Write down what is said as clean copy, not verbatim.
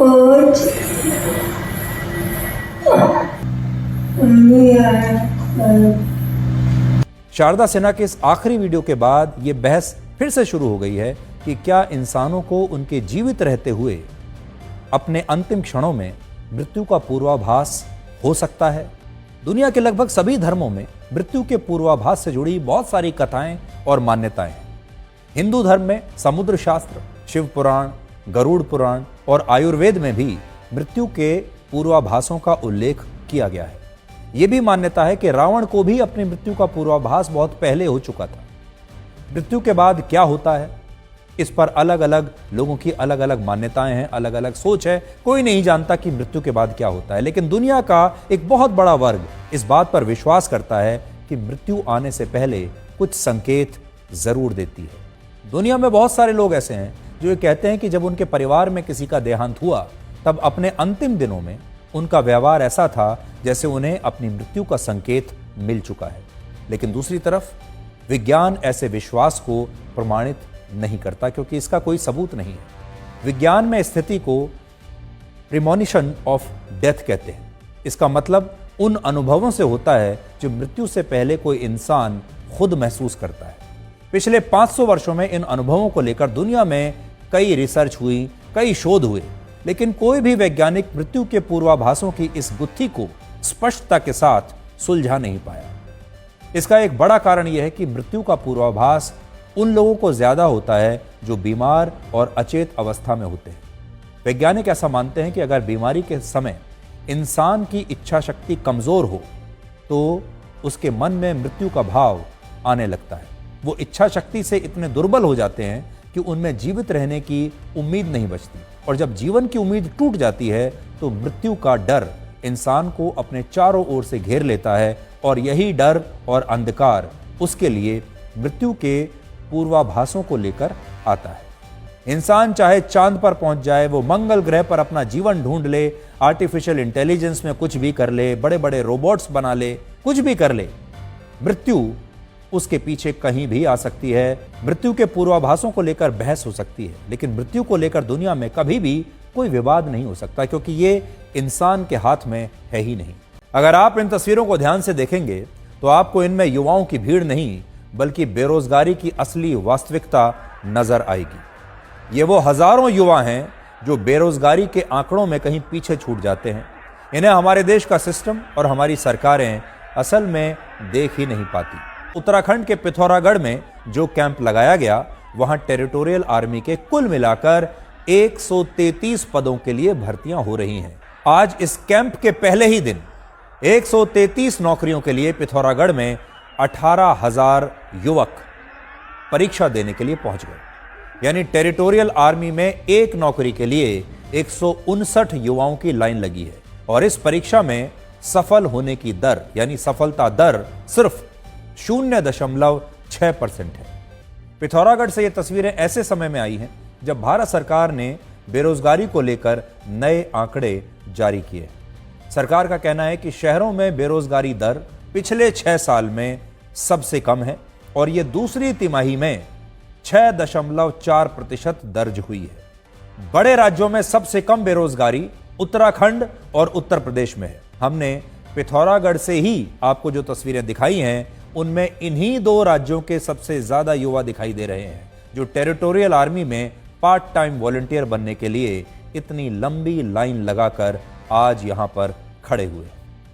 Coach Sharda Sinha के इस आखिरी वीडियो के बाद ये बहस फिर से शुरू हो गई है कि क्या इंसानों को उनके जीवित रहते हुए अपने अंतिम क्षणों में मृत्यु का पूर्वाभास हो सकता है। दुनिया के लगभग सभी धर्मों में मृत्यु के पूर्वाभास से जुड़ी बहुत सारी कथाएं और मान्यताएं हैं। हिंदू धर्म में समुद्र शास्त्र, शिव पुराण, गरुड़ पुराण और आयुर्वेद में भी मृत्यु के पूर्वाभासों का उल्लेख किया गया है। यह भी मान्यता है कि रावण को भी अपनी मृत्यु का पूर्वाभास बहुत पहले हो चुका था। मृत्यु के बाद क्या होता है, इस पर अलग अलग लोगों की अलग अलग मान्यताएं हैं, अलग अलग सोच है। कोई नहीं जानता कि मृत्यु के बाद क्या होता है, लेकिन दुनिया का एक बहुत बड़ा वर्ग इस बात पर विश्वास करता है कि मृत्यु आने से पहले कुछ संकेत जरूर देती है। दुनिया में बहुत सारे लोग ऐसे हैं जो ये कहते हैं कि जब उनके परिवार में किसी का देहांत हुआ तब अपने अंतिम दिनों में उनका व्यवहार ऐसा था जैसे उन्हें अपनी मृत्यु का संकेत मिल चुका है। लेकिन दूसरी तरफ विज्ञान ऐसे विश्वास को प्रमाणित नहीं करता, क्योंकि इसका कोई सबूत नहीं है। विज्ञान में स्थिति को प्रीमोनिशन ऑफ डेथ कहते हैं। इसका मतलब उन अनुभवों से होता है जो मृत्यु से पहले कोई इंसान खुद महसूस करता है। पिछले 500 वर्षों में इन अनुभवों को लेकर दुनिया में कई रिसर्च हुई, कई शोध हुए, लेकिन कोई भी वैज्ञानिक मृत्यु के पूर्वाभासों की इस गुत्थी को स्पष्टता के साथ सुलझा नहीं पाया। इसका एक बड़ा कारण यह है कि मृत्यु का पूर्वाभास उन लोगों को ज्यादा होता है जो बीमार और अचेत अवस्था में होते हैं। वैज्ञानिक ऐसा मानते हैं कि अगर बीमारी के समय इंसान की इच्छा शक्ति कमजोर हो तो उसके मन में मृत्यु का भाव आने लगता है। वो इच्छा शक्ति से इतने दुर्बल हो जाते हैं कि उनमें जीवित रहने की उम्मीद नहीं बचती, और जब जीवन की उम्मीद टूट जाती है तो मृत्यु का डर इंसान को अपने चारों ओर से घेर लेता है, और यही डर और अंधकार उसके लिए मृत्यु के पूर्वाभासों को लेकर आता है। इंसान चाहे चांद पर पहुंच जाए, वो मंगल ग्रह पर अपना जीवन ढूंढ ले, आर्टिफिशियल इंटेलिजेंस में कुछ भी कर ले, बड़े बड़े रोबोट्स बना ले, कुछ भी कर ले, मृत्यु उसके पीछे कहीं भी आ सकती है। मृत्यु के पूर्वाभासों को लेकर बहस हो सकती है, लेकिन मृत्यु को लेकर दुनिया में कभी भी कोई विवाद नहीं हो सकता, क्योंकि ये इंसान के हाथ में है ही नहीं। अगर आप इन तस्वीरों को ध्यान से देखेंगे तो आपको इनमें युवाओं की भीड़ नहीं बल्कि बेरोजगारी की असली वास्तविकता नजर आएगी। ये वो हजारों युवा हैं जो बेरोजगारी के आंकड़ों में कहीं पीछे छूट जाते हैं। इन्हें हमारे देश का सिस्टम और हमारी सरकारें असल में देख ही नहीं पाती। उत्तराखंड के पिथौरागढ़ में जो कैंप लगाया गया, वहां टेरिटोरियल आर्मी के कुल मिलाकर 133 पदों के लिए भर्तियां हो रही हैं। आज इस कैंप के पहले ही दिन 133 नौकरियों के लिए पिथौरागढ़ में 18,000 युवक परीक्षा देने के लिए पहुंच गए। यानी टेरिटोरियल आर्मी में एक नौकरी के लिए 159 युवाओं की लाइन लगी है, और इस परीक्षा में सफल होने की दर यानी सफलता दर सिर्फ 0.6% है। पिथौरागढ़ से ये तस्वीरें ऐसे समय में आई हैं जब भारत सरकार ने बेरोजगारी को लेकर नए आंकड़े जारी किए। सरकार का कहना है कि शहरों में बेरोजगारी दर पिछले 6 साल में सबसे कम है, और यह दूसरी तिमाही में 6.4% दर्ज हुई है। बड़े राज्यों में सबसे कम बेरोजगारी उत्तराखंड और उत्तर प्रदेश में है। हमने पिथौरागढ़ से ही आपको जो तस्वीरें दिखाई हैं उनमें इन्हीं 2 राज्यों के सबसे ज्यादा युवा दिखाई दे रहे हैं जो टेरिटोरियल आर्मी में पार्ट टाइम वॉलंटियर बनने के लिए इतनी लंबी लाइन लगाकर आज यहां पर खड़े हुए हैं।